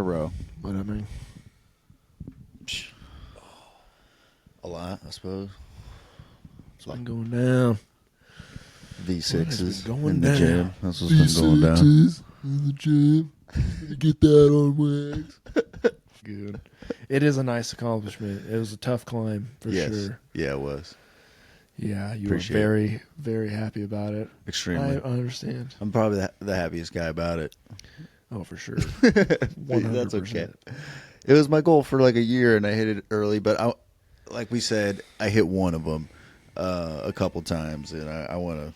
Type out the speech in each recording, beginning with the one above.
Hero. What I mean. A lot, I suppose. It's been going down. V6s What has been going in the down? gym. That's what's been going down. In the gym. Get that on wax. Good. It is a nice accomplishment. It was a tough climb for sure. Yeah, it was. Yeah, you Appreciate were very, very happy about it. Extremely. I understand. I'm probably the happiest guy about it. Oh, for sure. That's okay. It was my goal for like a year, and I hit it early. But like we said, I hit one of them a couple times, and I want to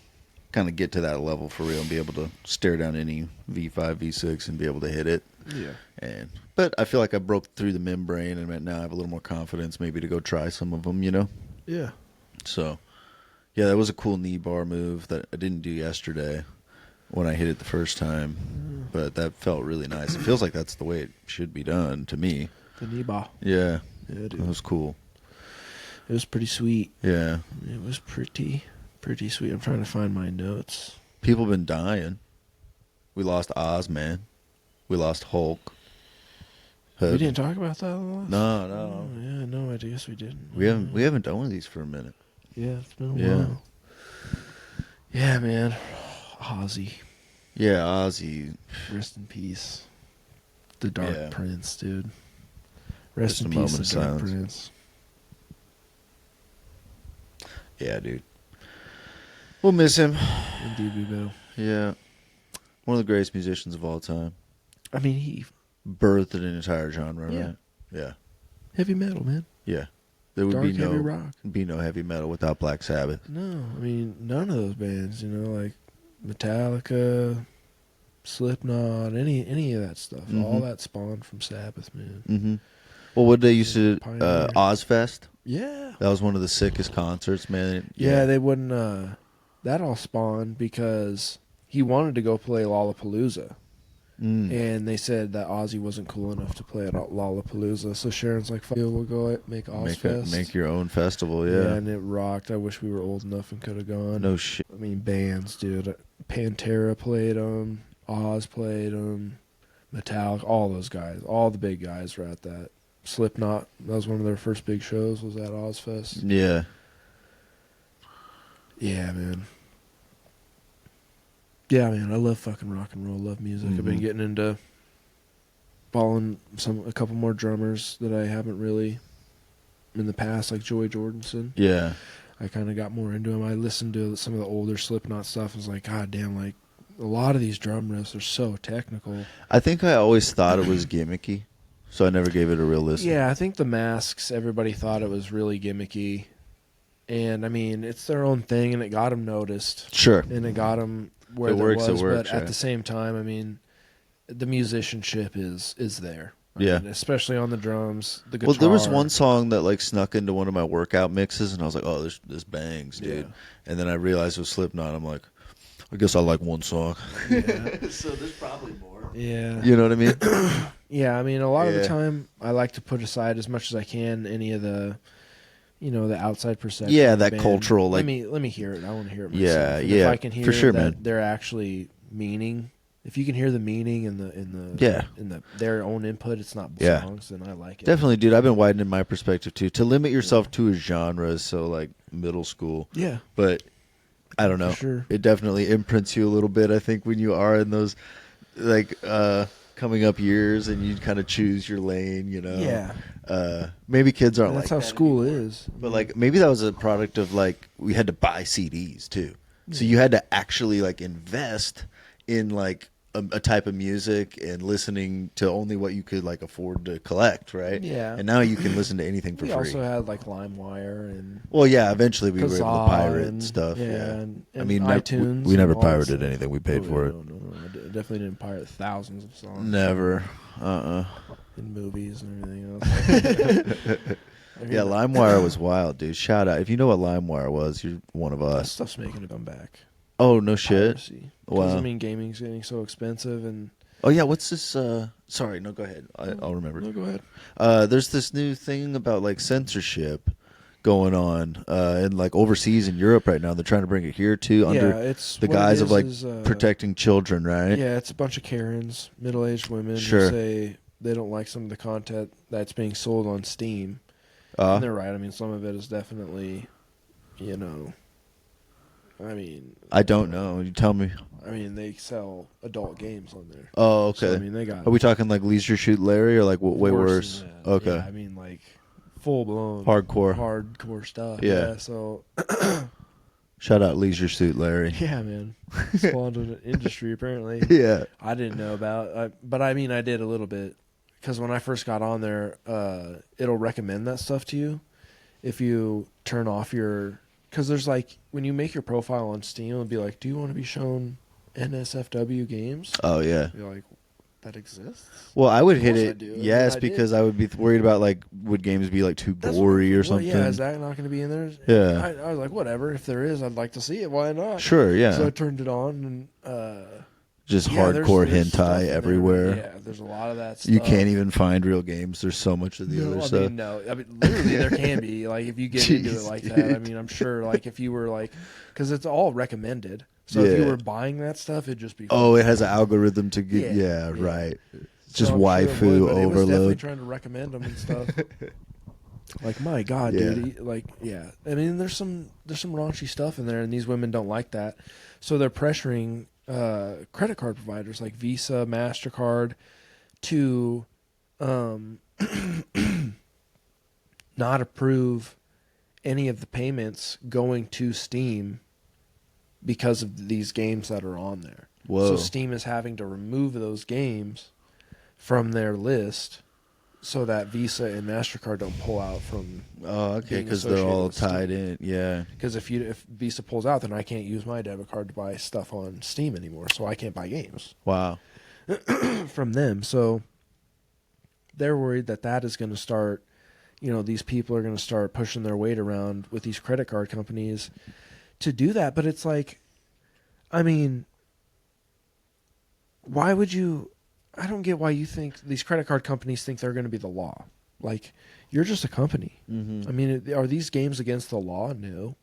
kind of get to that level for real and be able to stare down any V5, V6 and be able to hit it. Yeah. But I feel like I broke through the membrane, and now I have a little more confidence maybe to go try some of them, Yeah. So, yeah, that was a cool knee bar move that I didn't do yesterday when I hit it the first time, but that felt really nice. It feels like that's the way it should be done to me. The knee bar. Yeah. Yeah, dude. It was cool. It was pretty sweet. Yeah. It was pretty sweet. I'm trying to find my notes. People been dying. We lost Oz, man. We lost Hulk. We didn't talk about that last. No. Oh, yeah, no, I guess we didn't. We haven't done one of these for a minute. Yeah, it's been a while. Yeah, man. Ozzy. Yeah, Ozzy. Rest in peace. The Dark Prince, dude. Rest Just in a peace, moment the of Dark silence. Prince. Yeah, dude. We'll miss him. Indeed we will. Yeah. One of the greatest musicians of all time. I mean, he... Birthed an entire genre, Yeah. right? Yeah. Heavy metal, man. Yeah. There would Dark, be heavy rock. no heavy metal without Black Sabbath. No, I mean, none of those bands, like Metallica, Slipknot, any of that stuff. Mhm. All that spawned from Sabbath, man. Mm-hmm. Well, what they used to Pioneer. Ozfest. Yeah. That was one of the sickest concerts, man. Yeah, they wouldn't. That all spawned because he wanted to go play Lollapalooza, and they said that Ozzy wasn't cool enough to play at Lollapalooza. So Sharon's like, "Fuck you, we'll go make Ozfest." Make your own festival, Yeah, and it rocked. I wish we were old enough and could have gone. No shit. I mean, bands, dude. Pantera played them. Oz played them. Metallica, all those guys, all the big guys were at that. Slipknot, that was one of their first big shows, was at Ozfest. Yeah. Yeah, man. Yeah, man, I love fucking rock and roll. Love music. I've been getting into following a couple more drummers that I haven't really in the past, like Joey Jordison. Yeah. I kind of got more into him. I listened to some of the older Slipknot stuff and was like, God damn, like, a lot of these drum riffs are so technical. I think I always thought it was gimmicky, so I never gave it a real listen. Yeah, I think the Masks, everybody thought it was really gimmicky. And, I mean, it's their own thing, and it got them noticed. Sure. And it got them where It works, was. it works, but at yeah. the same time, I mean, the musicianship is there. I Yeah. mean, especially on the drums, the guitar. Well, there was one song that like snuck into one of my workout mixes, and I was like, "Oh, this bangs, dude!" Yeah. And then I realized it was Slipknot. I'm like, "I guess I like one song." Yeah. So there's probably more. Yeah. You know what I mean? Yeah, I mean, a lot of the Yeah. time, I like to put aside as much as I can any of the, the outside perception. Yeah, of the that band. cultural, like- let me hear it. I want to hear it myself. Yeah, And yeah, If I can hear for sure, that man. they're actually meaning. If you can hear the meaning in Yeah. their own input, it's not Yeah. songs, then I like it. Definitely, dude. I've been widening my perspective too. To limit yourself to a genre is so like middle school, Yeah, but I don't know. For sure. It definitely imprints you a little bit. I think when you are in those like coming up years and you kind of choose your lane, Yeah. Maybe kids aren't And that's like how that school anymore. is. But like maybe that was a product of like we had to buy CDs too, so you had to actually like invest in like a type of music and listening to only what you could like afford to collect, right? Yeah. And now you can listen to anything for We free. also had like LimeWire and Well, yeah. Eventually, we were able to Kazaa pirate and- stuff. yeah, Yeah. and I mean, iTunes we never and all that pirated stuff. anything. We paid Oh, for yeah, it. No. I definitely didn't pirate thousands of songs. Never. In movies and everything else. I hear Yeah, that- LimeWire was wild, dude. Shout out. If you know what LimeWire was, you're one of That us. stuff's making a comeback. Oh, no shit. Piracy. 'Cause, Wow. I mean, gaming's getting so expensive, and Oh, yeah. What's this? Sorry. No, go ahead. I'll remember. no, go ahead. There's this new thing about like censorship going on in like overseas in Europe right now. They're trying to bring it here too under it's the what it guise is of like is, protecting children, right? Yeah, it's a bunch of Karens, middle-aged women Sure. who say they don't like some of the content that's being sold on Steam. Uh, And they're right. I mean, some of it is definitely, you know, I mean, I don't know. You tell me. I mean, they sell adult games on there. Oh, okay. So, I mean, they got. Are we talking like Leisure Suit Larry or like way worse? than that. Okay. Yeah, I mean, like full blown Hardcore stuff. Yeah. So. Shout out Leisure Suit Larry. Yeah, man. Spawned an industry apparently. Yeah. I didn't know about, but I mean, I did a little bit because when I first got on there, it'll recommend that stuff to you if you turn off your. Because there's like when you make your profile on Steam, it'll be like, "Do you want to be shown NSFW games?" Oh yeah. You're like, "That exists." Well, I would hit course I it. do. Yes, I mean, I because I would be worried about like would games be like too gory or something. Yeah, is that not going to be in there? Yeah. I was like, whatever. If there is, I'd like to see it. Why not? Sure. Yeah. So I turned it on and. Just Yeah, hardcore there's stuff in hentai there. everywhere. Yeah, there's a lot of that stuff. You can't even find real games. There's so much of the other stuff. I mean, literally, there can be. Like, if you get into it Jeez, like dude. that, I mean, I'm sure, like, if you were, like, because it's all recommended. So if you Yeah. were buying that stuff, it'd just be. Oh, it has an algorithm to get. Yeah, Yeah, yeah. right. So Just I'm sure it waifu would, but it was definitely overload. trying to recommend them and stuff. Like, my God, Yeah. dude. Like, yeah. I mean, there's some raunchy stuff in there, and these women don't like that. So they're pressuring credit card providers like Visa, MasterCard to not approve any of the payments going to Steam because of these games that are on there. Whoa. So Steam is having to remove those games from their list so that Visa and MasterCard don't pull out from. Oh, okay, being because they're all associated with tied in. Yeah. Because if Visa pulls out, then I can't use my debit card to buy stuff on Steam anymore, so I can't buy games Wow. from them. So they're worried that is going to start. You know, these people are going to start pushing their weight around with these credit card companies to do that. But it's like, I mean, why would you? I don't get why you think these credit card companies think they're going to be the law. Like, you're just a company. Mm-hmm. I mean, are these games against the law? No.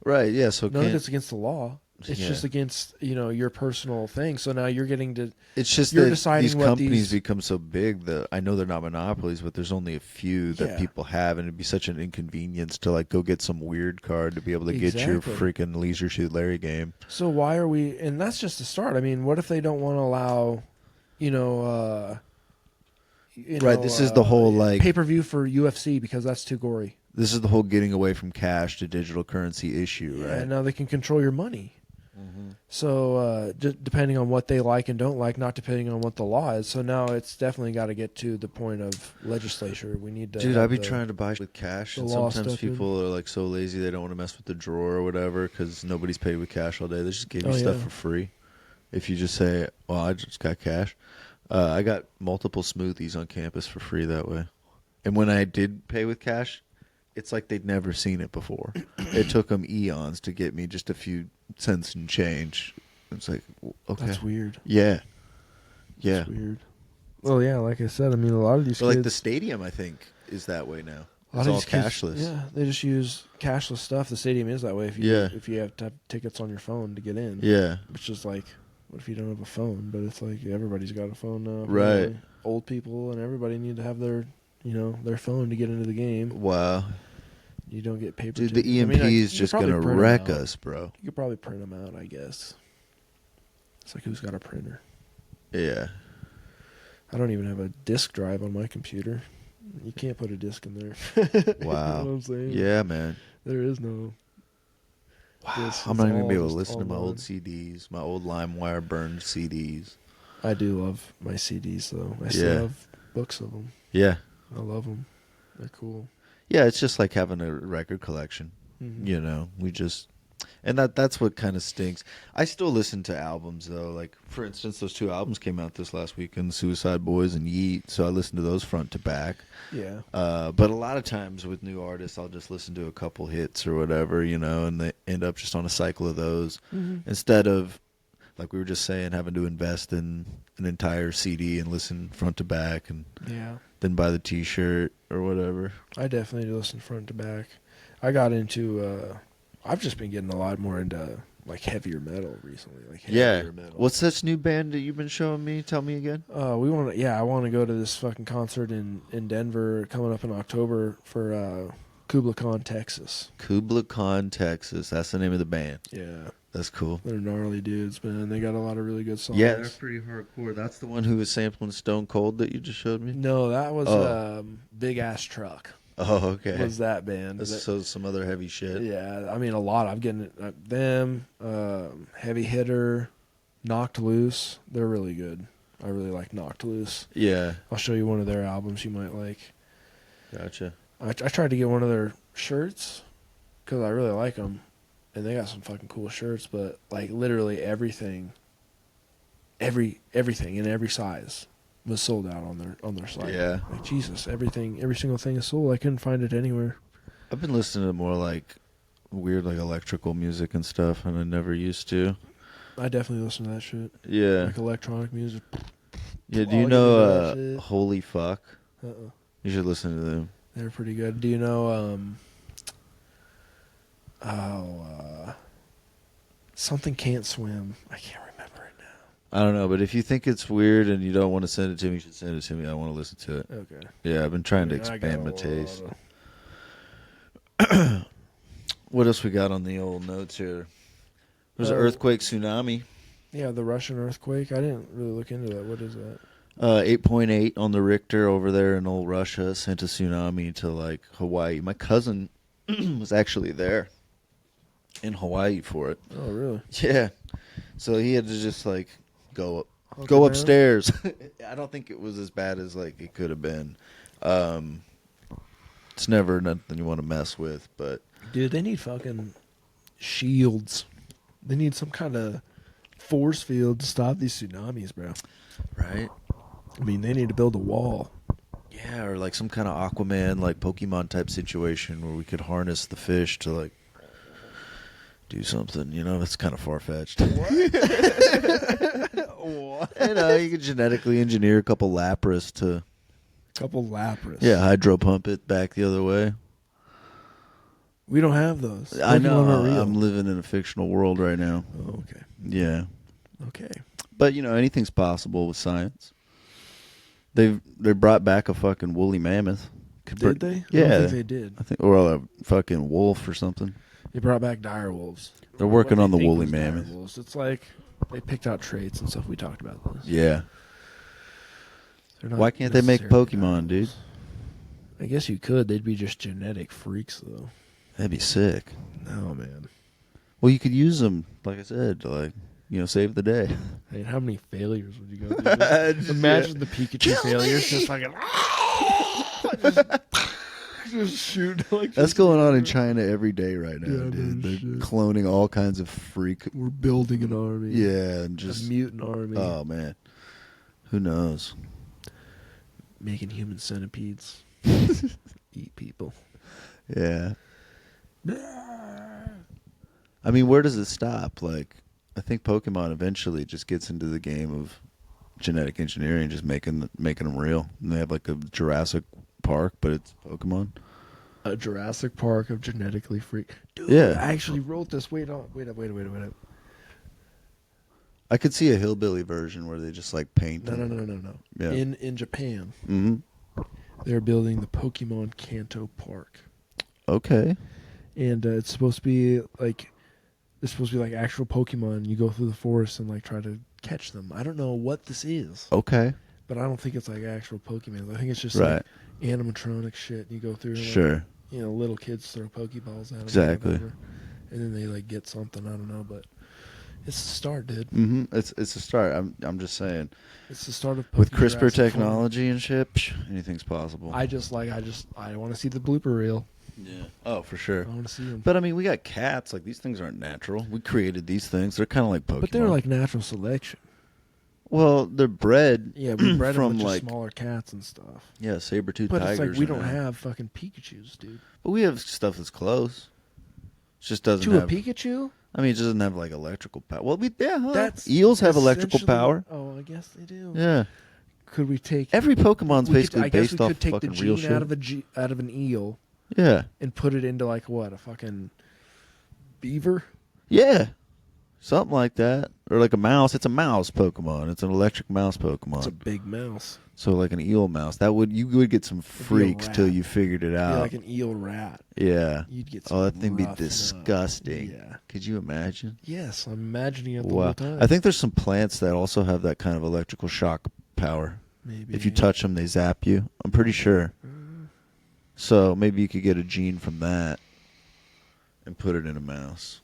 Right. Yeah. So None of it's against the law. It's Yeah. just against, your personal thing. So now you're getting to. it's just you're that deciding these what companies these- become so big that I know they're not monopolies, but there's only a few that Yeah. people have, and it'd be such an inconvenience to like go get some weird card to be able to get your Exactly. freaking Leisure Suit Larry game. So why are we? And that's just the start. I mean, what if they don't want to allow, Right, this is the whole, like- pay per view for UFC because that's too gory. This is the whole getting away from cash to digital currency issue, right? And now they can control your money. Mm-hmm. So depending on what they like and don't like, not depending on what the law is. So now it's definitely got to get to the point of legislature. We need to. Dude, have I'd be the- trying to buy with cash, the and law sometimes step in. people are like so lazy they don't want to mess with the drawer or whatever because nobody's paid with cash all day. They just give you Oh, stuff yeah. for free. If you just say, "Well, I just got cash," I got multiple smoothies on campus for free that way. And when I did pay with cash, it's like they'd never seen it before. It took them eons to get me just a few cents and change. It's like, okay, That's weird. yeah, yeah. That's weird. Well, yeah, like I said, I mean, a lot of these But like kids, the stadium, I think, is that way now. a lot It's of all these kids- cashless. Yeah, they just use cashless stuff. The stadium is that way. If you Yeah. if you have to have tickets on your phone to get in, Yeah. which is like, what if you don't have a phone? But it's like everybody's got a phone now. Right. apparently. Old people and everybody need to have their their phone to get into the game. Wow. You don't get paper. Dude, the tickets. I EMP mean, is you could just probably going to print 'em wreck out. us, bro. You could probably print them out, I guess. It's like, who's got a printer? Yeah. I don't even have a disk drive on my computer. You can't put a disk in there. Wow. You know what I'm saying? Yeah, man. There is no. Wow. This I'm is not even going to all be able to just listen to my old online. CDs, my old LimeWire burned CDs. I do love my CDs, though. I Yeah. still have books of them. Yeah. I love them. They're cool. Yeah, it's just like having a record collection. Mhm. You know, we just. And that's what kind of stinks. I still listen to albums, though. Like, for instance, those two albums came out this last weekend, Suicide Boys and Yeet. So I listened to those front to back. Yeah. But a lot of times with new artists, I'll just listen to a couple hits or whatever, and they end up just on a cycle of those instead of, like we were just saying, having to invest in an entire CD and listen front to back and Yeah. then buy the T-shirt or whatever. I definitely do listen front to back. I got into. I've just been getting a lot more into like heavier metal recently. Like Yeah. heavier metal. What's this new band that you've been showing me? Tell me again. I want to go to this fucking concert in Denver coming up in October for Kubla Khan, Texas. Kubla Khan, Texas. That's the name of the band. Yeah. That's cool. They're gnarly dudes, man. They got a lot of really good songs. Yeah, they're pretty hardcore. That's the one who was sampling Stone Cold that you just showed me? No, that was Big Ass Truck. Oh, okay. Was that band. So some other heavy shit. Yeah, I mean a lot. I'm getting them, Heavy Hitter, Knocked Loose. They're really good. I really like Knocked Loose. Yeah. I'll show you one of their albums you might like. Gotcha. I tried to get one of their shirts because I really like them, and they got some fucking cool shirts. But like literally everything in every size was sold out on their site. Yeah. Like Jesus, every single thing is sold. I couldn't find it anywhere. I've been listening to more like weird like electrical music and stuff, and I never used to. I definitely listen to that shit. Yeah. Like electronic music. Yeah, do you all you know do is shit. Holy Fuck? Uh-uh. You should listen to them. They're pretty good. Do you know something can't swim? I can't remember it now. I don't know, but if you think it's weird and you don't want to send it to me, you should send it to me. I want to listen to it. Okay. Yeah, I've been trying to I mean, expand my I got a taste. lot of- What else we got on the old notes here? There's an Uh, earthquake, tsunami. Yeah, the Russian earthquake. I didn't really look into that. What is that? 8.8 on the Richter over there in old Russia sent a tsunami to like Hawaii. My cousin was actually there in Hawaii for it. Oh, really? Yeah, so he had to just like go Hunker go down? upstairs. I don't think it was as bad as like it could have been. It's never nothing you want to mess with, but Dude, they need fucking shields. They need some kind of force field to stop these tsunamis, bro. right. I mean, they need to build a wall. Yeah, or like some kind of Aquaman, like Pokemon type situation where we could harness the fish to like do something. You know, that's kind of far fetched. What? You know, you could genetically engineer a couple Lapras to Couple Lapras. hydro pump it back the other way. We don't have those. I know. Pokemon are real. I'm living in a fictional world right now. Oh, okay. Yeah, Okay. but you know, anything's possible with science. They brought back a fucking woolly mammoth. Did they? I Yeah, don't think they did. I think, or a fucking wolf or something. They brought back dire wolves. They're working What on they the think woolly was dire mammoth. wolves. It's like they picked out traits and stuff. We talked about this. Yeah. They're not Why can't they make necessarily Pokemon, dire dude? wolves. I guess you could. They'd be just genetic freaks, though. That'd be sick. No, man. Well, you could use them, like I said, to like, you know, save the day. I mean, how many failures would you go through? Just- Imagine the Pikachu failures, just fucking just shoot. Like That's going on in China every day right now, Yeah, dude. no They're shit. cloning all kinds of freak. We're building an army. Yeah, and a just mutant army. oh man, who knows? Making human centipedes eat people. Yeah. I mean, where does it stop? Like, I think Pokemon eventually just gets into the game of genetic engineering, just making them real. And they have like a Jurassic Park, but it's Pokemon. A Jurassic Park of genetically freak. Dude, Yeah. I actually wrote this. Wait up. I could see a hillbilly version where they just like paint. No. Yeah. In Japan, Mm-hmm. they're building the Pokemon Kanto Park, Okay. and it's supposed to be like actual Pokemon. You go through the forest and like try to catch them. I don't know what this is, Okay. but I don't think it's like actual Pokemon. I think it's just Right. like animatronic shit. You go through, and, like, Sure. you know, little kids throw Pokeballs at them, Exactly. and then they like get something. I don't know, but it's the start, dude. Mm-hmm. It's a start. I'm just saying. It's the start of With Poke CRISPR Jurassic Park. technology and shit, anything's possible. I want to see the blooper reel. Yeah. Oh, for sure. I want to see them. But I mean, we got cats. Like these things aren't natural. We created these things. They're kind of like Pokemon. But they're like natural selection. well, they're bred. Yeah, we bred them from with like just smaller cats and stuff. yeah, saber-toothed But tigers. it's like we are don't now. have fucking Pikachus, dude. But we have stuff that's close. It just doesn't To have. a Pikachu? I mean, it doesn't have like electrical power. Well, huh? That's eels have electrical essentially- power. Oh, I guess they do. Yeah. Could we take Every Pokemon's basically I guess based we off could take the fucking real gene shit. out of an eel Yeah. and put it into like what, a fucking beaver? Yeah. Something like that. Or like a mouse. It's a mouse Pokemon. It's an electric mouse Pokemon. It's a big mouse. So like an eel mouse. You would get some freaks till you figured it It'd out. be like an eel rat. Yeah. You'd get some Oh, that thing be rough disgusting. Yeah. Could you imagine? Yes, I'm imagining it the Wow. whole time. I think there's some plants that also have that kind of electrical shock power. Maybe. If you touch them, they zap you. I'm pretty sure. So maybe you could get a gene from that and put it in a mouse.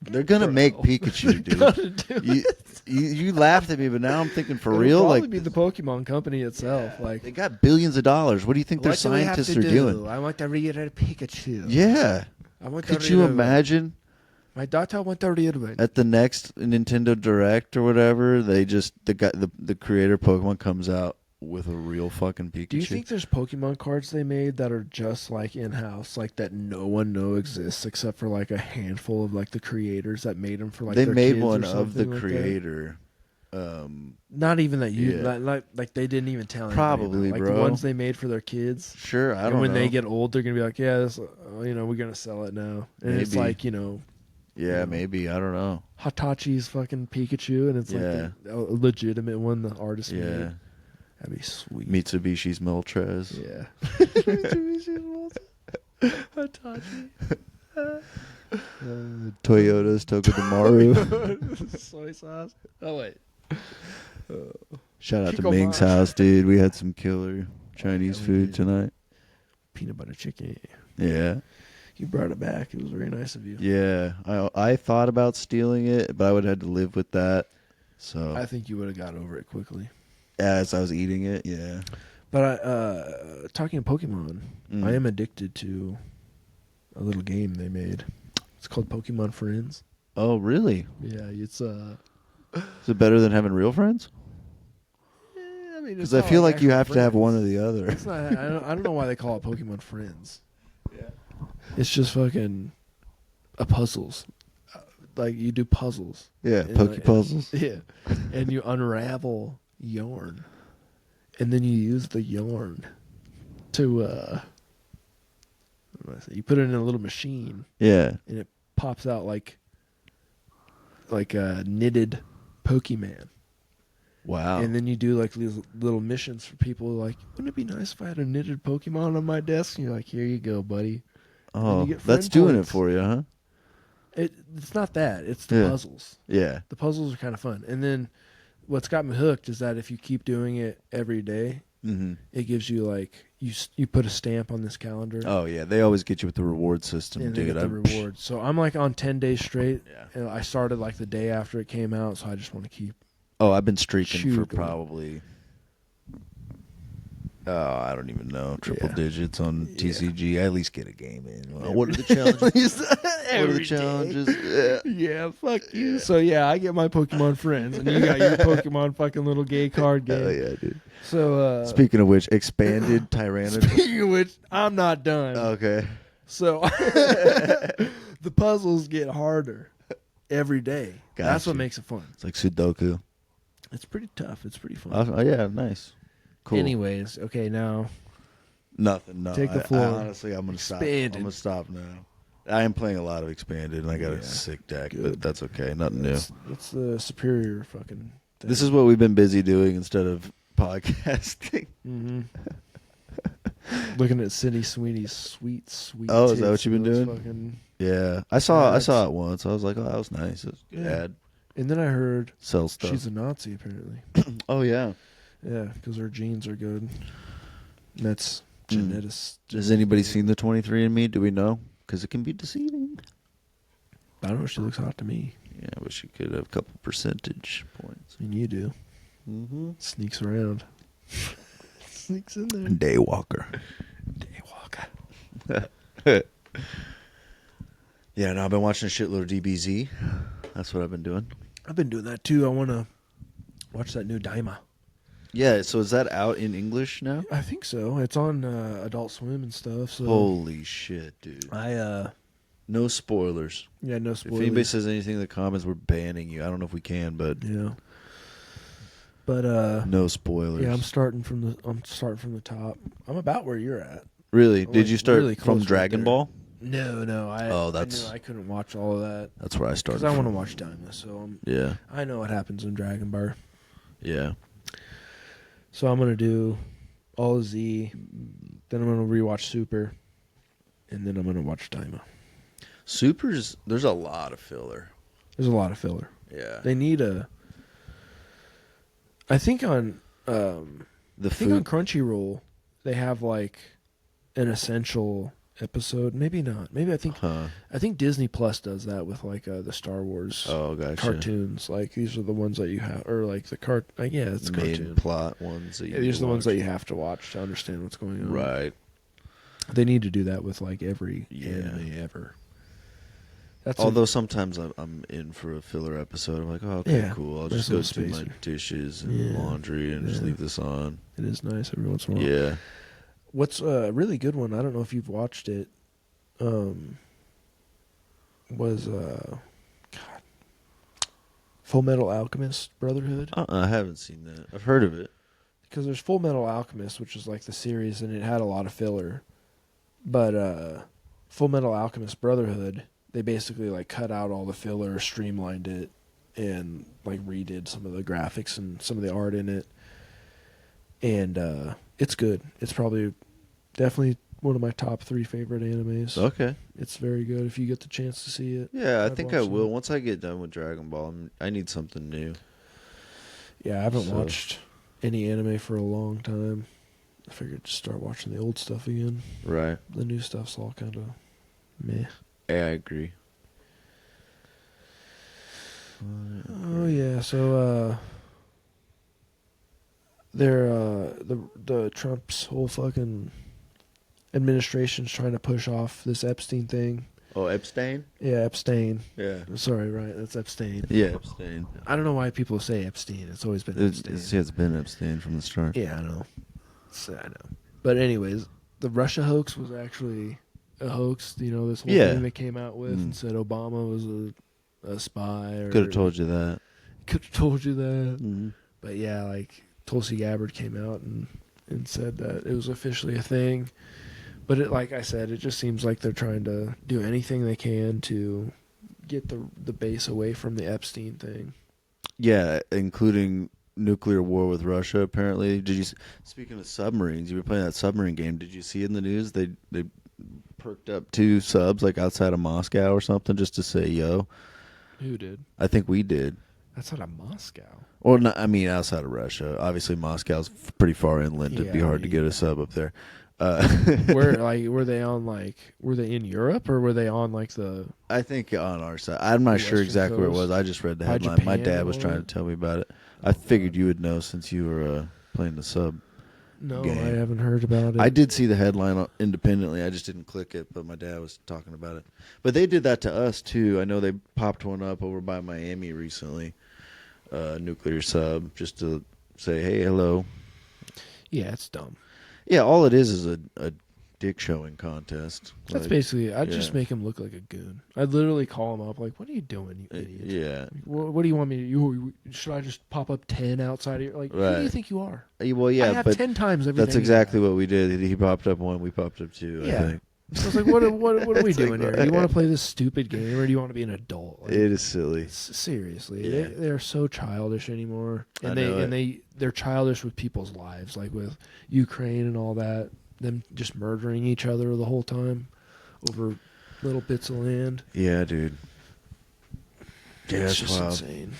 They're gonna make Pikachu, dude. You laughed at me, but now I'm thinking for It'll real. probably Like be the Pokemon company itself. yeah, Like they got billions of dollars. What do you think their scientists are doing? I want to read a Pikachu. Yeah. I want Could you imagine My daughter want to read one. at the next Nintendo Direct or whatever? They just the creator of Pokemon comes out with a real fucking Pikachu. Do you think there's Pokemon cards they made that are just like in-house, like that no one knows exists except for like a handful of like the creators that made them for like they their made kids one or of the something like that? creator? Not even that you Yeah. like they didn't even tell anybody Probably, about. Like bro. the ones they made for their kids. Sure, I And don't when know. they get old, they're gonna be like, yeah, this, we're gonna sell it now. And it's Maybe. like Yeah, maybe. I don't know. Hitachi's fucking Pikachu, and it's Yeah. like a legitimate one the artist made. Yeah. That'd be sweet. Mitsubishi's Moltres. Yeah. Mitsubishi's Hitachi. Toyota's Togedemaru. Soy sauce. Oh wait. Shout out to Chico Ming's Mars. house, dude. We had some killer Chinese Yeah, we food did. tonight. Peanut butter chicken. Yeah. You brought it back. It was very nice of you. Yeah. I thought about stealing it, but I would have had to live with that. So I think you would have got over it quickly. as I was eating it, yeah. But talking of Pokemon, Mm. I am addicted to a little game they made. It's called Pokemon Friends. Oh, really? Yeah, it's Is it better than having real friends? I mean, Because I feel like you have to have one or the other. It's not. I don't know why they call it Pokemon Friends. Yeah, it's just fucking puzzles. Like you do puzzles. Yeah, And, Poke puzzles. Yeah, and you unravel yarn, and then you use the yarn to. What do I say? You put it in a little machine, Yeah. and it pops out like a knitted Pokemon. Wow. And then you do like these little missions for people like, wouldn't it be nice if I had a knitted Pokemon on my desk? And you're like, here you go, buddy. oh, you get that's friend doing points. it for you, huh? It's not that. It's the Yeah. puzzles. Yeah. The puzzles are kind of fun. And then what's got me hooked is that if you keep doing it every day, Mm-hmm. it gives you like, you put a stamp on this calendar. Oh, yeah. They always get you with the reward system, And they dude. get the reward. So I'm like on 10 days straight. Yeah. And I started like the day after it came out. So I just want to keep. Oh, I've been streaking for Shoot. probably, I don't even know, triple Yeah. digits on Yeah. TCG. I at least get a game in. Well, Every- what are the challenges? what are Every the day. challenges? Yeah. Yeah, fuck you. So yeah, I get my Pokemon friends, and you got your Pokemon fucking little gay card game. Oh, yeah, dude. So Speaking of which, expanded Tyranitar. speaking of which, I'm not done. Okay. So the puzzles get harder every day. That's what Gotcha. makes it fun. It's like Sudoku. It's pretty tough. It's pretty fun. Oh, yeah, nice. Cool. Anyways, okay, now Nothing. No. Take the I floor. honestly, I'm gonna stop. I'm Expanded. gonna stop now. I am playing a lot of expanded, and I got Yeah. a sick deck, Good. but that's okay. Nothing new. that's the superior fucking thing. This is what we've been busy doing instead of podcasting. Mm-hmm. Looking at Cindy Sweeney's sweet. Oh, is that tits what you've been and those doing? fucking- Yeah, I saw Ads. it once. I was like, oh, that was nice. It was good Yeah. ad. And then I heard Sell stuff. she's a Nazi apparently. Oh yeah. Yeah, because her genes are good. And that's genetics. Has anybody seen the 23andMe? Do we know? Because it can be deceiving. I don't know. She looks hot to me. Yeah, but she could have a couple percentage points. I mean, you do. Mm-hmm. Sneaks around. Sneaks in there. Daywalker. Daywalker. Yeah, no, I've been watching a shitload of DBZ. That's what I've been doing. I've been doing that too. I want to watch that new Daima. Yeah, so is that out in English now? I think so. It's on Adult Swim and stuff. So Holy shit, dude. I No spoilers. yeah, no If spoilers. anybody says anything in the comments, we're banning you. I don't know if we can, but Yeah. But no spoilers. yeah, I'm starting from the top. I'm about where you're at. Really? I'm Did like you start really from close right Dragon there. Ball? No. I that's knew I couldn't watch all of that that's where I started. because I want to watch Daima. So Yeah, I know what happens in Dragon Bar. yeah. So I'm gonna do all of Z. Then I'm gonna rewatch Super, and then I'm gonna watch Daima. Supers. There's a lot of filler. There's a lot of filler. Yeah. They need a. I think on The I think on food. Crunchyroll they have like an essential episode. Maybe not. Maybe I think Disney Plus does that with like the Star Wars Oh, gotcha. cartoons. Like these are the ones that you have, or like the yeah, it's a Main cartoon. plot ones. That you Yeah, these are the ones watch. that you have to watch to understand what's going on. Right. They need to do that with like every Yeah. anime ever. That's Although sometimes I'm in for a filler episode. I'm like, oh, okay, Yeah, cool. I'll nice just go little do my spacer. dishes and Yeah. laundry and just Yeah. leave this on. it is nice every once in a while. Yeah. What's a really good one? I don't know if you've watched it. Was God, Full Metal Alchemist Brotherhood? I haven't seen that. I've heard of it. Because there's Full Metal Alchemist, which is like the series, and it had a lot of filler. But Full Metal Alchemist Brotherhood, they basically like cut out all the filler, streamlined it, and like redid some of the graphics and some of the art in it. And it's good. It's probably definitely one of my top 3 favorite animes. Okay. It's very good if you get the chance to see it. Yeah, I I'd think I watch will. it. Once I get done with Dragon Ball, I need something new. Yeah, I haven't So- watched any anime for a long time. I figured just start watching the old stuff again. Right. The new stuff's all kind of meh. Yeah, I agree. Oh yeah, so they're the Trump's whole fucking administration's trying to push off this Epstein thing. Oh, Epstein? Yeah, Epstein. Yeah. Sorry, right? That's Epstein. Yeah, Epstein. I don't know why people say Epstein. It's always been Epstein. It's been Epstein from the start. Yeah, I know. I know. But anyways, the Russia hoax was actually a hoax. You know, this whole Yeah. thing they came out with and Mm. said Obama was a spy. Or Could have told you that. Could have told you that. Mm-hmm. But yeah, like Tulsi Gabbard came out and said that it was officially a thing. But it, like I said, it just seems like they're trying to do anything they can to get the base away from the Epstein thing. Yeah, including nuclear war with Russia. Apparently, speaking of submarines, you were playing that submarine game. Did you see in the news they perked up 2 subs like outside of Moscow or something just to say yo? Who did? I think we did. That's not a Moscow. Or not, I mean, outside of Russia. Obviously, Moscow's pretty far inland. It'd be Yeah, hard to get yeah. a sub up there. Were they on were they in Europe or were they on like the I think on our side. I'm not sure Western exactly where it was. coast? I just read the By headline. My Japan dad was or trying what? to tell me about it. I figured you would know since you were playing the sub. No, game. I haven't heard about it. I did see the headline independently. I just didn't click it, but my dad was talking about it. But they did that to us too. I know they popped one up over by Miami recently, nuclear sub, just to say, hey, hello. Yeah, it's dumb. Yeah, all it is a dick showing contest. That's Like, basically. I'd just yeah. make him look like a goon. I'd literally call him up like, "What are you doing, you idiot? Yeah. What do you want me to? Should I just pop up 10 outside of your like? Who do you Right. think you are? Well, yeah, I have but 10 times everything. that's exactly what we did. He popped up 1, we popped up 2, Yeah. I think. I was like, what are we It's like, doing here? You want to play this stupid game or do you want to be an adult? Like, It is silly. seriously, Yeah. they're so childish anymore, I and know they're childish with people's lives, like with Ukraine and all that. Them just murdering each other the whole time over little bits of land. Yeah, dude. Yeah, it's it's just wild. insane.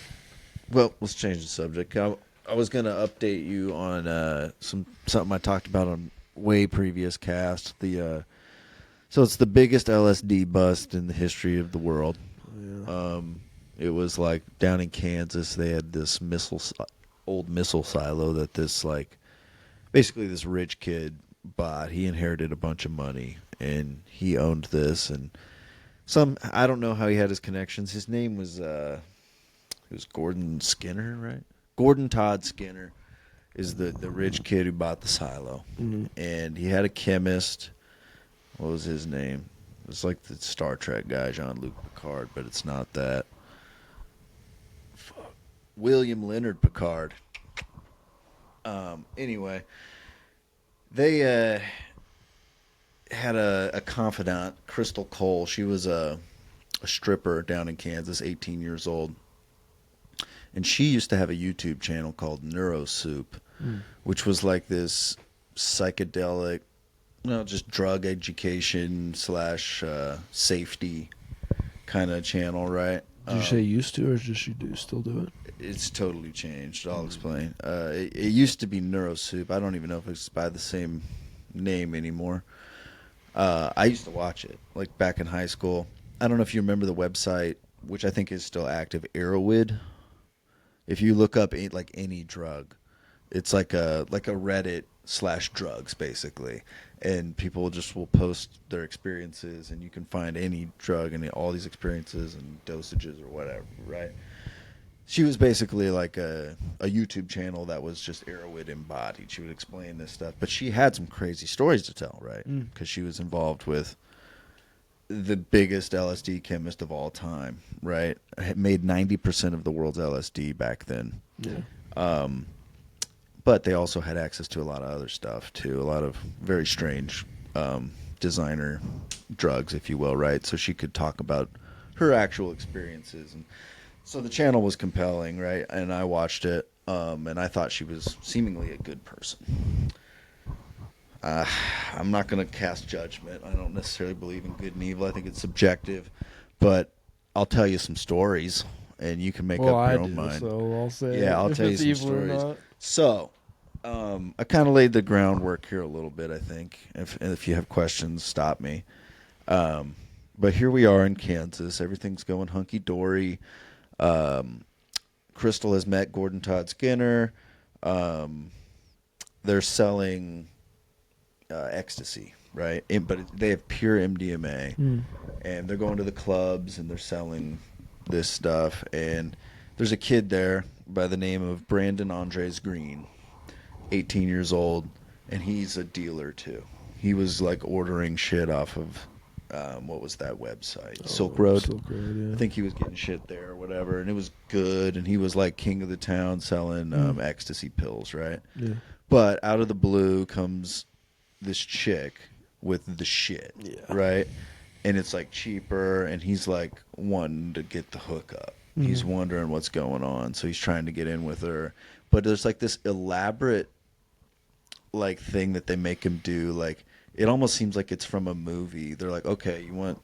Well, let's change the subject. I was going to update you on something I talked about on way previous cast. So it's the biggest LSD bust in the history of the world. Yeah. It was like down in Kansas. They had this old missile silo that basically this rich kid bought. He inherited a bunch of money and he owned this. And I don't know how he had his connections. His name was it was Gordon Skinner, right? Gordon Todd Skinner is the rich kid who bought the silo. Mhm. And he had a chemist. What was his name? It was like the Star Trek guy, Jean-Luc Picard, but it's not that. Fuck. William Leonard Picard. Anyway, they had a confidant, Crystal Cole. She was a stripper down in Kansas, 18 years old. And she used to have a YouTube channel called Neurosoup, which was like this psychedelic, just drug education slash safety kind of channel, right? Did you say used to, or just you do still do it? It's totally changed. I'll explain. It used to be Neurosoup. I don't even know if it's by the same name anymore. I used to watch it, like back in high school. I don't know if you remember the website, which I think is still active, Arrowid. If you look up like any drug, it's like a Reddit slash drugs basically, and people just will post their experiences, and you can find any drug and all these experiences and dosages or whatever, right? She was basically like a YouTube channel that was just Arrowid embodied. She would explain this stuff, but she had some crazy stories to tell, right? Because she was involved with the biggest LSD chemist of all time, right? Had made 90% of the world's LSD back then. Yeah. But they also had access to a lot of other stuff too, a lot of very strange designer drugs, if you will, right? So she could talk about her actual experiences, and so the channel was compelling, right? And I watched it, and I thought she was seemingly a good person. I'm not going to cast judgment. I don't necessarily believe in good and evil. I think it's subjective, but I'll tell you some stories, and you can make up your own mind. So I'll say, yeah, I'll tell you some stories. So, I kind of laid the groundwork here a little bit. I think if you have questions, stop me. But here we are in Kansas. Everything's going hunky dory. Crystal has met Gordon Todd Skinner. They're selling ecstasy, right? But they have pure MDMA, and they're going to the clubs and they're selling this stuff. And there's a kid there by the name of Brandon Andres Green, 18 years old, and he's a dealer too. He was like ordering shit off of what was that website? Silk Road. Silk Road, yeah. I think he was getting shit there or whatever, and it was good. And he was like king of the town selling ecstasy pills, right? Yeah. But out of the blue comes this chick with the shit, right? And it's like cheaper, and he's like wanting to get the hookup. He's wondering what's going on, so he's trying to get in with her. But there's like this elaborate like thing that they make him do. Like it almost seems like it's from a movie. They're like, okay, you want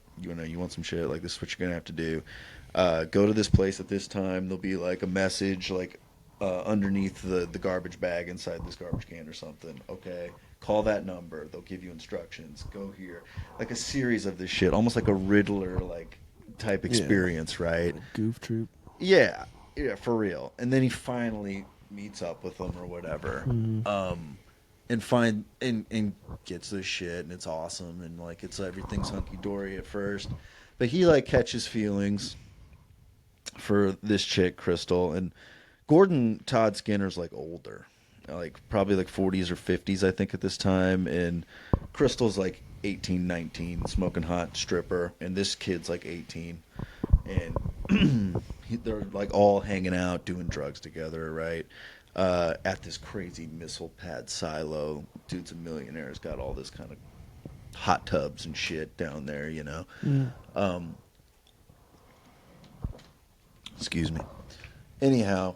some shit, like this is what you're gonna have to do. Go to this place at this time. There'll be like a message like underneath the garbage bag inside this garbage can or something. Okay, call that number. They'll give you instructions. Go here. Like a series of this shit, almost like a Riddler like type experience, right? Like Goof Troop. Yeah, for real. And then he finally meets up with them or whatever, and gets this shit, and it's awesome, and like everything's hunky dory at first, but he like catches feelings for this chick Crystal, and Gordon Todd Skinner's like older, like probably like 40s or 50s I think at this time, and Crystal's like 18, 19, smoking hot stripper, and this kid's like 18, and they're like all hanging out doing drugs together, right? At this crazy missile pad silo. Dude's a millionaire, has got all this kind of hot tubs and shit down there, you know. Excuse me. Anyhow,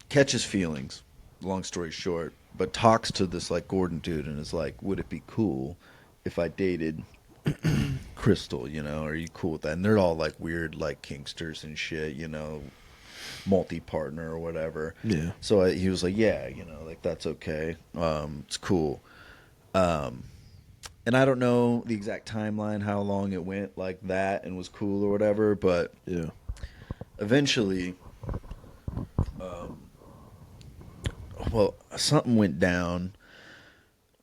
catches feelings, long story short, but talks to this like Gordon dude and is like, would it be cool if I dated Crystal, you know, are you cool with that? And they're all like weird like kinksters and shit, you know, multi-partner or whatever. Yeah. So he was like, yeah, you know, like that's okay. It's cool. And I don't know the exact timeline, how long it went like that and was cool or whatever, but Yeah. eventually, well, something went down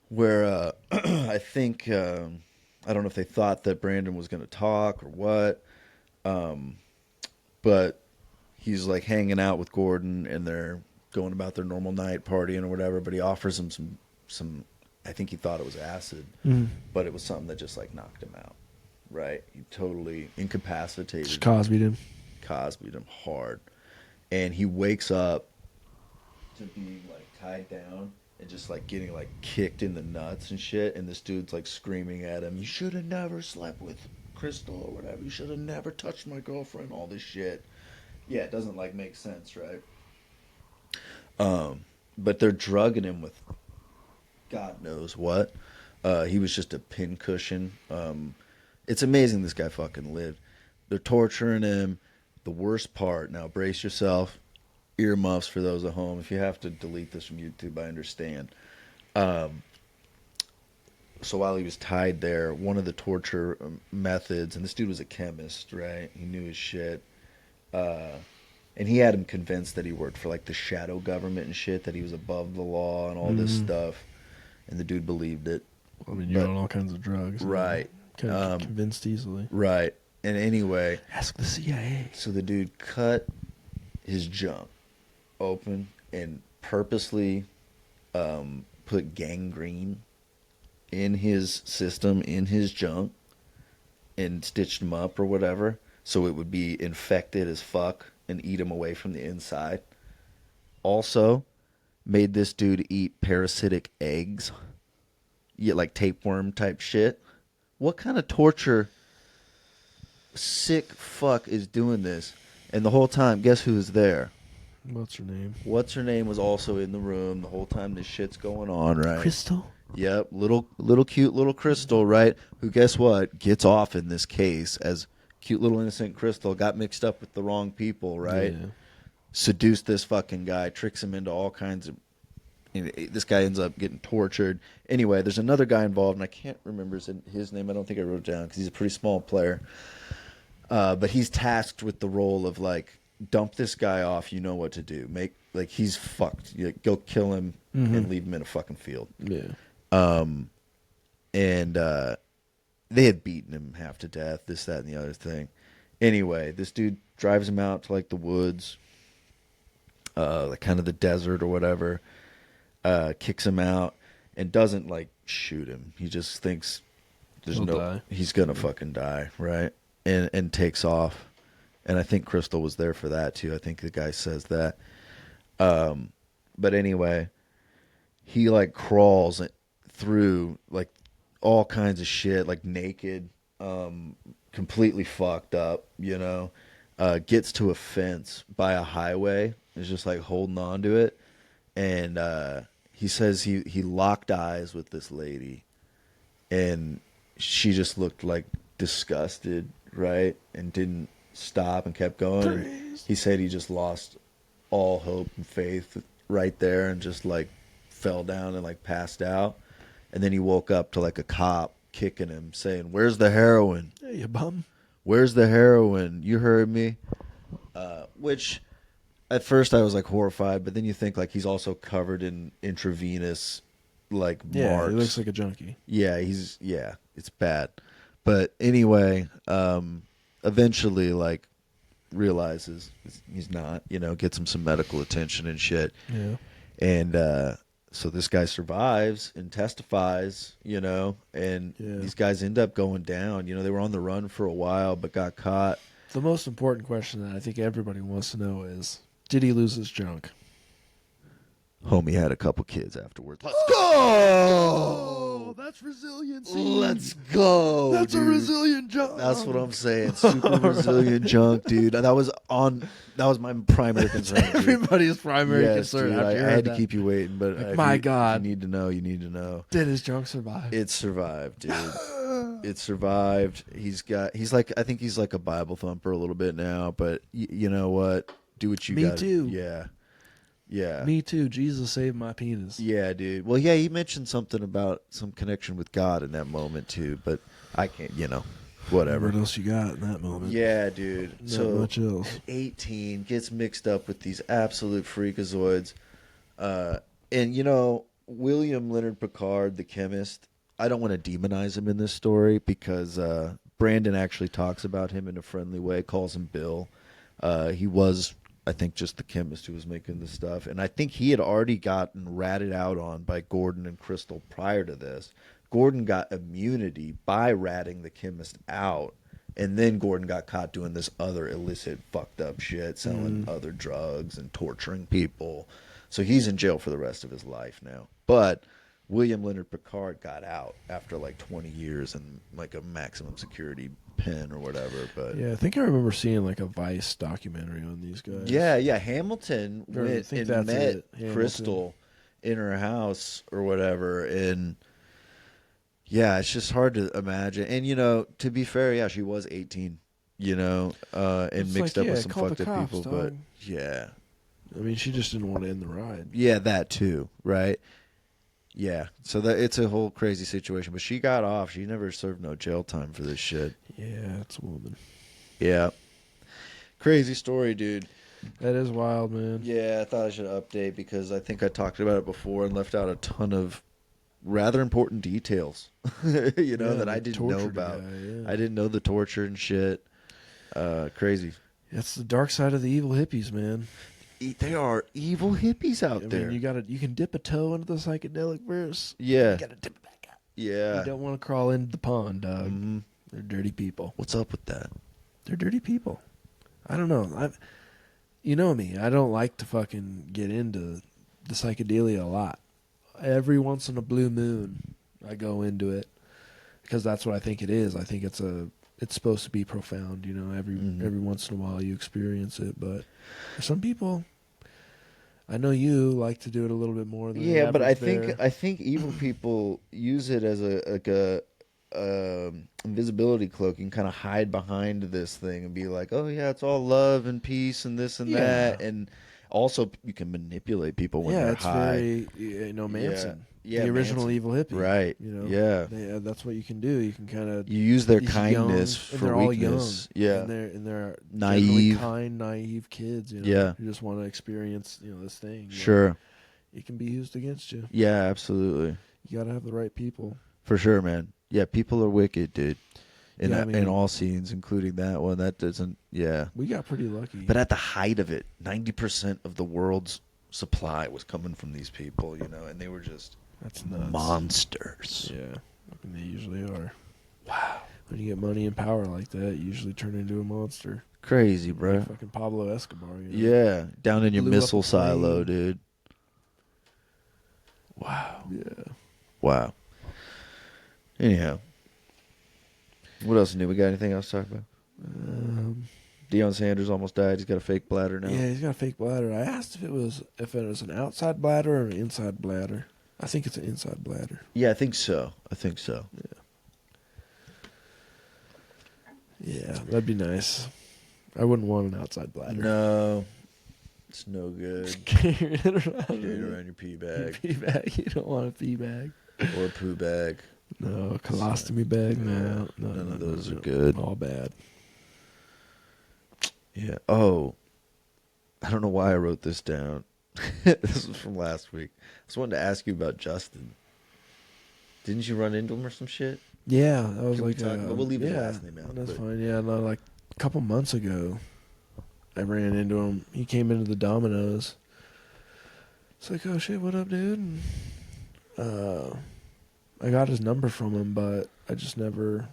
where I think I don't know if they thought that Brandon was going to talk or what, but he's like hanging out with Gordon and they're going about their normal night partying or whatever. But he offers him some. I think he thought it was acid, but it was something that just like knocked him out. Right, he totally incapacitated. Just Cosby'd him. Cosby'd him hard, and he wakes up to being like tied down and just like getting like kicked in the nuts and shit. And this dude's like screaming at him, "You should have never slept with Crystal or whatever. You should have never touched my girlfriend." All this shit. Yeah, it doesn't like make sense, right? But they're drugging him with God knows what. He was just a pincushion. It's amazing this guy fucking lived. They're torturing him. The worst part, now brace yourself, earmuffs for those at home. If you have to delete this from YouTube, I understand. So while he was tied there, one of the torture methods, and this dude was a chemist, right? He knew his shit. And he had him convinced that he worked for like the shadow government and shit, that he was above the law and all this stuff. And the dude believed it. I mean, you're on all kinds of drugs. Right. Kind of convinced easily. Right. And anyway. Ask the CIA. So the dude cut his junk open and purposely put gangrene in his system, in his junk, and stitched him up or whatever, so it would be infected as fuck and eat him away from the inside. Also, made this dude eat parasitic eggs. Yeah, like tapeworm type shit. What kind of torture sick fuck is doing this? And the whole time, guess who's there? What's her name? What's her name was also in the room the whole time this shit's going on, right? Crystal? Yep, little cute little Crystal, right? Who, guess what, gets off in this case as cute little innocent Crystal, got mixed up with the wrong people, right? Yeah. Seduced this fucking guy, tricks him into all kinds of... This guy ends up getting tortured. Anyway, there's another guy involved, and I can't remember his name. I don't think I wrote it down because he's a pretty small player. But he's tasked with the role of, like, dump this guy off, you know what to do. Make, like, he's fucked. You, go kill him and leave him in a fucking field. Yeah. And they had beaten him half to death, this, that, and the other thing. Anyway, this dude drives him out to, like, the woods, like, kind of the desert or whatever, kicks him out, and doesn't, like, shoot him. He just thinks He'll die. he's gonna fucking die, right? And takes off. And I think Crystal was there for that, too. I think the guy says that. But anyway, he, like, crawls through, like, all kinds of shit, like, naked, completely fucked up, you know, gets to a fence by a highway, is just, like, holding on to it, and he says he locked eyes with this lady, and she just looked, like, disgusted, right, and didn't stop and kept going, and he said he just lost all hope and faith right there and just, like, fell down and, like, passed out. And then he woke up to, like, a cop kicking him, saying, "Where's the heroin? Hey, you bum. Where's the heroin? You heard me?" Which, at first I was, like, horrified, but then you think, like, he's also covered in intravenous, like, Yeah, marks. he looks like a junkie. Yeah, it's bad. But anyway, eventually, like, realizes he's not, you know, gets him some medical attention and shit. Yeah. And so this guy survives and testifies, you know, and these guys end up going down. You know, they were on the run for a while, but got caught. The most important question that I think everybody wants to know is, did he lose his junk? Homie had a couple kids afterwards. Let's go! Oh, That's resiliency. let's go. That's dude. a resilient junk. That's what I'm saying. Super resilient junk, dude. That was my primary concern. Dude. Everybody's primary Yes, concern. dude, after I you had heard to that. keep you waiting, but Like, if my you God. need to know. You need to know. Did his junk survive? It survived, dude. It survived. He's like, I think he's like a Bible thumper a little bit now, but you know what? Do what you got. Me too. Yeah. Yeah. Me too. Jesus saved my penis. Yeah, dude. Well, yeah, he mentioned something about some connection with God in that moment too, but I can't, you know, whatever. What else you got in that moment? Yeah, dude. Not So much else. at 18, gets mixed up with these absolute freakazoids. And, you know, William Leonard Picard, the chemist, I don't want to demonize him in this story because Brandon actually talks about him in a friendly way, calls him Bill. He was, I think, just the chemist who was making the stuff. And I think he had already gotten ratted out on by Gordon and Crystal prior to this. Gordon got immunity by ratting the chemist out. And then Gordon got caught doing this other illicit, fucked up shit, selling other drugs and torturing people. So he's in jail for the rest of his life now. But William Leonard Picard got out after like 20 years in like a maximum security pen or whatever. But Yeah, I think I remember seeing like a Vice documentary on these guys. yeah, Hamilton Or I went think and that's met it, Hamilton. Crystal in her house or whatever, and yeah, it's just hard to imagine. And to be fair, yeah, she was 18, and It's mixed like, up with yeah, some call the fucked up cops, people. dog. But yeah, I mean, she just didn't want to end the ride. yeah, that too, right? Yeah, so that it's a whole crazy situation. But she got off. She never served no jail time for this shit. Yeah, it's a woman. Yeah, crazy story, dude. That is wild, man. Yeah, I thought I should update because I think I talked about it before and left out a ton of rather important details, that I didn't know about. Yeah. I didn't know the torture and shit. Crazy. It's the dark side of the evil hippies, man. They are evil hippies out there. Mean, you can dip a toe into the psychedelic verse. Yeah. You gotta dip it back out. Yeah. You don't want to crawl into the pond, dog. Mm-hmm. They're dirty people. What's up with that? They're dirty people. I don't know. You know me. I don't like to fucking get into the psychedelia a lot. Every once in a blue moon, I go into it because that's what I think it is. I think it's supposed to be profound. Every once in a while you experience it, but for some people, I know you like to do it a little bit more than Yeah, but I average think evil people use it as a invisibility cloak and kind of hide behind this thing and be like, oh yeah, it's all love and peace and this and that, and also you can manipulate people when they're it's high. very Manson, Yeah, the original Manson. evil hippie, Right. Yeah. That's what you can do. You can kind of You use their kindness for they're all weakness. young, Yeah, and they're naive, generally kind, naive kids. Yeah, who just want to experience this thing. Sure, it can be used against you. Yeah, absolutely. You got to have the right people. For sure, man. Yeah, people are wicked, dude. In all scenes, including that one. That doesn't. Yeah, we got pretty lucky. But at the height of it, 90% of the world's supply was coming from these people, and they were just that's nuts. Monsters. Yeah, they usually are. Wow. When you get money and power like that, you usually turn into a monster. Crazy, bro. Like fucking Pablo Escobar. Yeah, down in your missile silo, dude. Wow. Yeah. Wow. Anyhow, what else new? We got anything else to talk about? Deion Sanders almost died. He's got a fake bladder now. Yeah, he's got a fake bladder. I asked if it was an outside bladder or an inside bladder. I think it's an inside bladder. Yeah, I think so. Yeah, that'd be nice. I wouldn't want an outside bladder. No, it's no good. Carry it around your pee bag. Pee bag. You don't want a pee bag or a poo bag. No, a colostomy bag. No, none of those are good. All bad. Yeah. Oh, I don't know why I wrote this down. This was from last week. I just wanted to ask you about Justin. Didn't you run into him or some shit? Yeah, that was we'll leave his last name out. That's fine. Yeah, no, like a couple months ago, I ran into him. He came into the Domino's. It's like, oh shit, what up, dude? And, I got his number from him, but I just never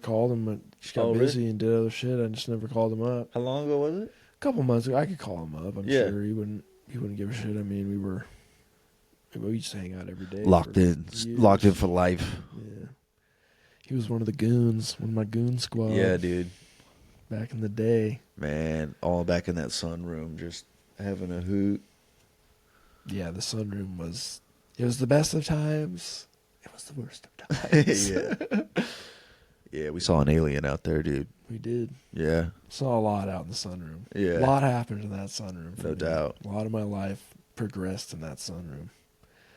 called him. I just got busy and did other shit. I just never called him up. How long ago was it? A couple months ago. I could call him up. I'm sure he wouldn't give a shit. I mean, we used to hang out every day. Locked in for life. Yeah. He was one of the goons, one of my goon squad. Yeah, dude. Back in the day. Man, all back in that sunroom, just having a hoot. Yeah, the sunroom was... It was the best of times. It was the worst of times. Yeah. Yeah, we saw an alien out there, dude. We did. Yeah. Saw a lot out in the sunroom. Yeah. A lot happened in that sunroom. No doubt. A lot of my life progressed in that sunroom.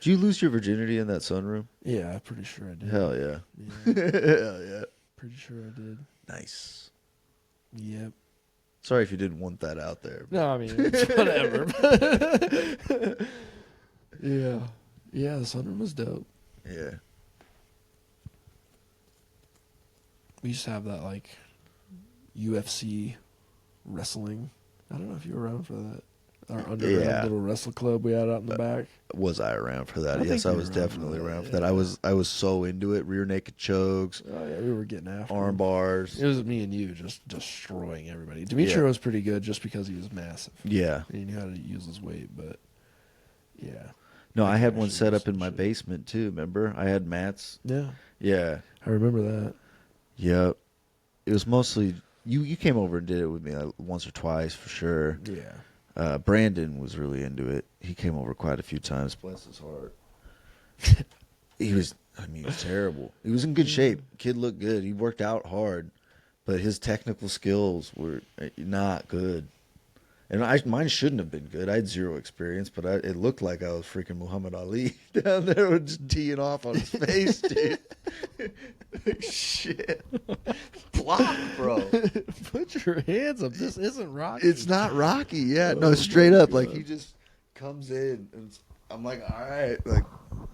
Did you lose your virginity in that sunroom? Yeah, I'm pretty sure I did. Hell yeah. Hell yeah. Pretty sure I did. Nice. Yep. Sorry if you didn't want that out there. No, I mean, it's whatever. Yeah. Yeah, the sunroom was dope. Yeah. We used to have that, like, UFC wrestling. I don't know if you were around for that. Our underground little wrestle club we had out in the back. Was I around for that? I Yes, think I was definitely around for that. I was so into it. Rear naked chokes. Oh yeah, we were getting after arm bars. It was me and you just destroying everybody. Demetrio was pretty good just because he was massive. Yeah. And he knew how to use his weight, but yeah. No, I had one actually set do up in some my shit. basement too. Remember, I had mats. Yeah, Yeah, I remember that. yep. It was mostly you. You came over and did it with me like, once or twice for sure. Yeah. Brandon was really into it. He came over quite a few times. Bless his heart. He was. I mean, he was terrible. He was in good shape. Kid looked good. He worked out hard, but his technical skills were not good. And mine shouldn't have been good. I had zero experience, but it looked like I was freaking Muhammad Ali down there just teeing off on his face, dude. Shit. Block, bro. Put your hands up. This isn't Rocky. It's not Rocky. Yeah, Oh no, straight my up. Like, God. he just comes in, and I'm like, all right. Like,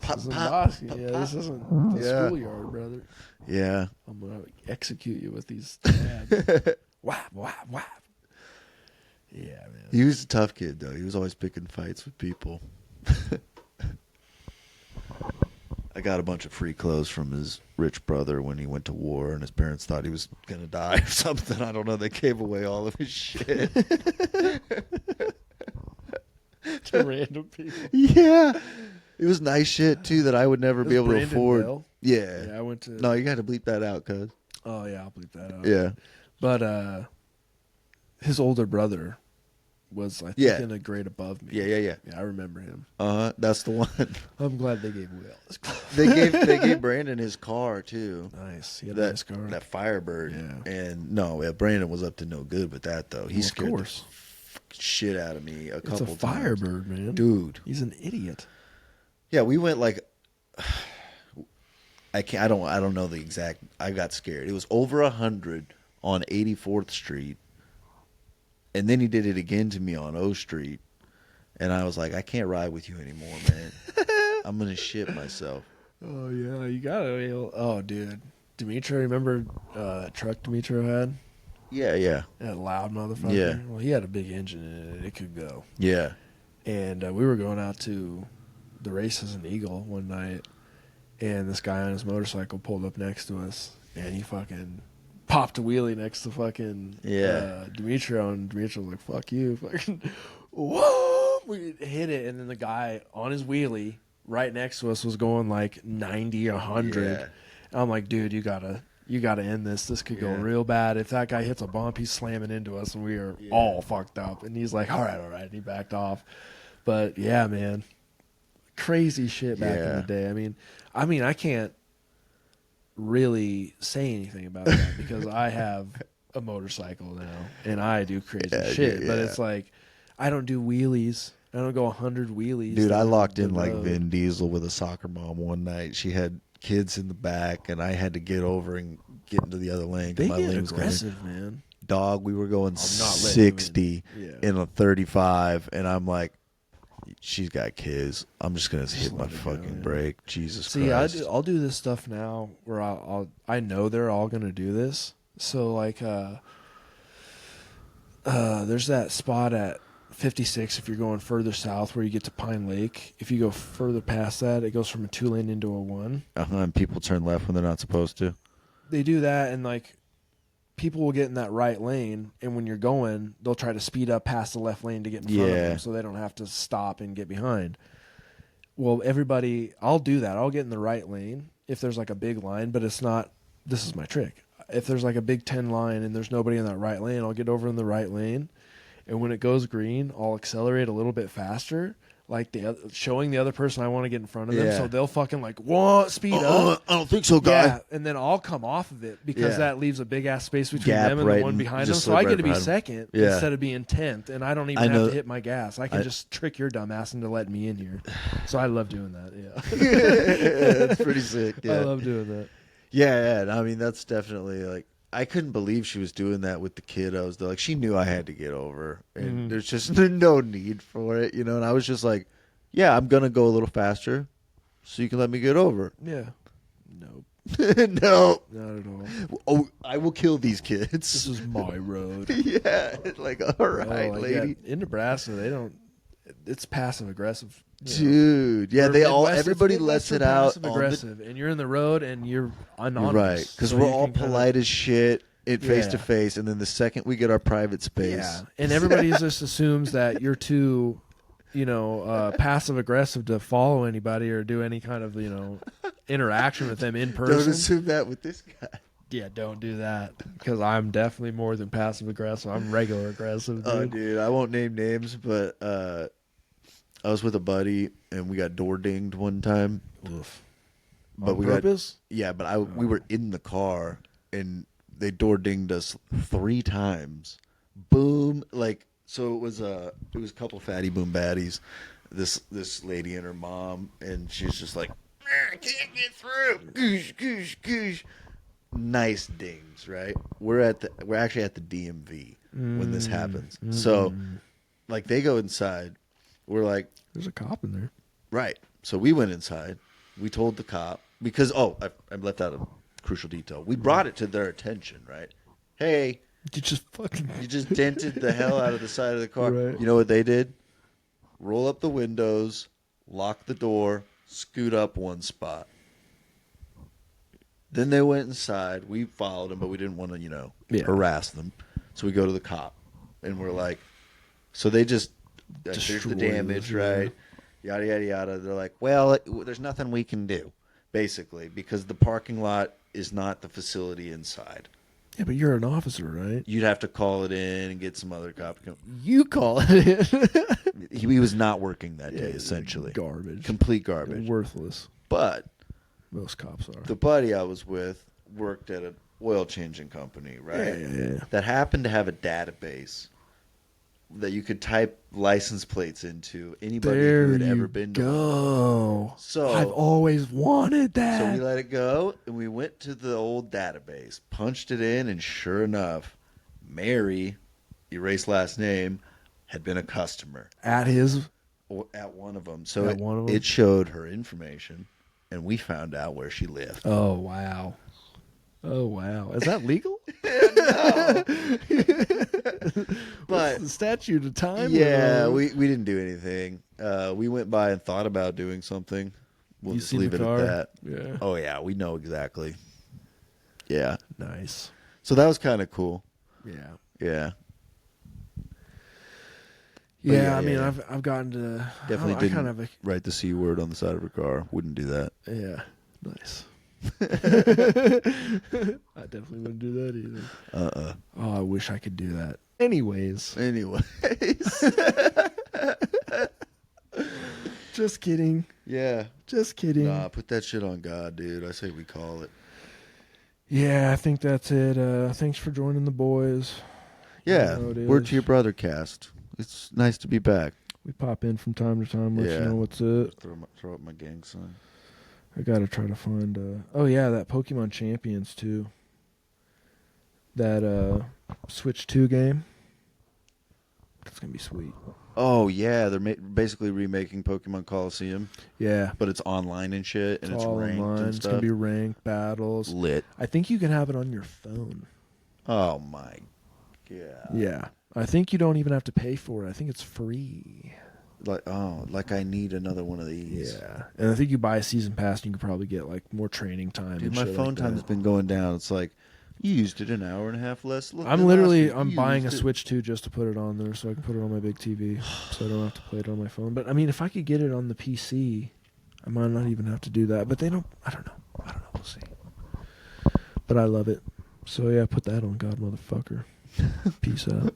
pop, This isn't pop, Rocky. pop, Yeah, pop. this isn't the Yeah. schoolyard, brother. Yeah. I'm gonna execute you with these tabs. Whap, whap, whap. Yeah, man. He was a tough kid, though. He was always picking fights with people. I got a bunch of free clothes from his rich brother when he went to war, and his parents thought he was going to die or something. I don't know. They gave away all of his shit. To random people. Yeah. It was nice shit, too, that I would never be This able to Brandon afford. Bell? Yeah. Yeah, I went to. No, you got to bleep that out, cuz. Oh yeah, I'll bleep that out. Yeah. But his older brother was, I think, Yeah. in a grade above me. Yeah. Yeah, I remember him. That's the one. I'm glad they gave away all this. They gave Brandon his car, too. Nice. He had a nice car. That Firebird. Yeah. And no, yeah, Brandon was up to no good with that, though. He Well, of scared course. the shit out of me a It's couple a times. Firebird, man. Dude. He's an idiot. Yeah, we went like I don't know the exact. I got scared. It was over 100 on 84th Street, and then he did it again to me on O Street, and I was like, I can't ride with you anymore, man. I'm gonna shit myself. Oh yeah, you gotta. Oh dude, Dimitri, remember that truck Dimitri had? Yeah. That loud motherfucker. Yeah. Well, he had a big engine in it. It could go. Yeah. And we were going out to the races in Eagle one night, and this guy on his motorcycle pulled up next to us, and he fucking popped a wheelie next to fucking Dimitri, and Dimitri was like, "Fuck you!" Fucking whoa! We hit it, and then the guy on his wheelie right next to us was going like 90, 100. Yeah. I'm like, dude, you gotta end this. This could go Yeah. real bad. If that guy hits a bump, he's slamming into us, and we are all fucked up. And he's like, all right, and he backed off. But yeah, man, crazy shit back in the day. I mean, I can't really say anything about that because I have a motorcycle now, and I do crazy shit. But it's like, I don't do wheelies. I don't go 100 wheelies. Dude, I down locked in the like road. Vin Diesel with a soccer mom one night. She had kids in the back, and I had to get over and get into the other lane. 'cause They my get lane was going aggressive, man. dog. We were going I'm not letting you 60 in. in a 35, and I'm like, she's got kids. I'm just gonna hit my let it go, fucking yeah. brake. Jesus See, Christ. I'll do this stuff now where I know they're all gonna do this. So like, there's that spot at 56 if you're going further south where you get to Pine Lake. If you go further past that, it goes from a 2-lane into a 1. And people turn left when they're not supposed to. They do that, and like, people will get in that right lane, and when you're going, they'll try to speed up past the left lane to get in front of Yeah. them so they don't have to stop and get behind. Well, I'll do that. I'll get in the right lane if there's like a big line, but it's not, this is my trick. If there's like a big 10 line and there's nobody in that right lane, I'll get over in the right lane. And when it goes green, I'll accelerate a little bit faster, like showing the other person I want to get in front of them. Yeah. So they'll fucking like, whoa, speed up. I don't think so, guy. Yeah, and then I'll come off of it because Yeah. that leaves a big ass space between Gap them and right the one in- behind them. just So slip I get right to be behind 'em. second Yeah. instead of being 10th, and I don't even I have know- to hit my gas. I can just trick your dumb ass into letting me in here. So I love doing that. Yeah, That's pretty sick. I Yeah. love doing that. Yeah. I mean, that's definitely like, I couldn't believe she was doing that with the kid. I was like, she knew I had to get over, and there's just no need for it, you know. And I was just like, yeah, I'm gonna go a little faster, so you can let me get over. Yeah, nope, No, not at all. oh, I will kill these This kids. is my road. Yeah, like all right, Oh, like, lady. yeah, in Nebraska, they don't. It's passive aggressive. you know. Dude, yeah, Or they all Midwest, it's everybody lets it Midwestern out passive on the aggressive, and you're in the road, and you're anonymous. right, because so we're you all can kinda- polite as shit, face Yeah. to face, and then the second we get our private space, Yeah, and everybody just assumes that you're too passive aggressive to follow anybody or do any kind of interaction with them in Don't person. assume that with this guy. Yeah, don't do that because I'm definitely more than passive aggressive. I'm regular aggressive, dude. Oh, dude, I won't name names, but I was with a buddy and we got door dinged one time. Oof. But On we purpose? we were in the car and they door dinged us 3 times. Boom! So it was a couple fatty boom baddies. This lady and her mom, and she's just like, I can't get through. Goosh, goosh, goosh. Nice dings, right? We're actually at the DMV when this happens. So, they go inside. We're like, there's a cop in there. right. So we went inside. We told the cop because I left out a crucial detail. We brought it to their attention, right? Hey, You just dented the hell out of the side of the car. Right. You know what they did? Roll up the windows, lock the door, scoot up one spot. Then they went inside. We followed them, but we didn't want to, harass them. So we go to the cop, and we're like, so they just there's the Destroy damage, this, right? Yada, yada, yada. They're like, well, there's nothing we can do, basically, because the parking lot is not the facility inside. Yeah, but you're an officer, right? You'd have to call it in and get some other cop to come. You call it in. He was not working that day, essentially. Garbage. Complete garbage. Worthless. But Most cops are. the buddy I was with worked at an oil changing company, right? Yeah. That happened to have a database that you could type license plates into. Anybody There who had you ever been to one. go. So I've always wanted that. So we let it go, and we went to the old database, punched it in, and sure enough, Mary, erase last name, had been a customer At his. at one of them. So At one of them? it showed her information, and we found out where she lived. Oh, wow. Oh, wow. Is that legal? What's the statute of time? Yeah, we didn't do anything. We went by and thought about doing something. We'll You just seen leave the it car? at that. Yeah. Oh, yeah, we know exactly. Yeah. Nice. So that was kind of cool. Yeah. Yeah. Yeah, I mean, yeah. I've gotten to Definitely I didn't kind of write the C word on the side of her car. Wouldn't do that. yeah, nice. I definitely wouldn't do that either. Oh, I wish I could do that. Anyways, just kidding. Yeah. Just kidding. Nah, put that shit on God, dude. I say we call it. Yeah, I think that's it. Thanks for joining the boys. Yeah. You know it Word is. to your brother cast. It's nice to be back. We pop in from time to time, let Yeah. you know what's up. Throw up my gang sign. I gotta try to find. Oh yeah, that Pokemon Champions too. That Switch 2 game. That's gonna be sweet. Oh, yeah. They're basically remaking Pokemon Coliseum, Yeah, but it's online and shit, and it's all ranked online. and It's stuff. gonna be ranked battles. Lit. I think you can have it on your phone. Oh, my God. Yeah, I think you don't even have to pay for it. I think it's free. Like I need another one of these. Yeah, and I think you buy a season pass, and you could probably get like more training time. Dude, and my shit phone like time that. has been going down. It's like, you used it an hour and a half less. Look, I'm the literally last one, you buying a used it. Switch 2 just to put it on there so I can put it on my big TV so I don't have to play it on my phone. But I mean, if I could get it on the PC, I might not even have to do that. But they don't. I don't know. We'll see. But I love it. So yeah, put that on God, motherfucker. Peace out.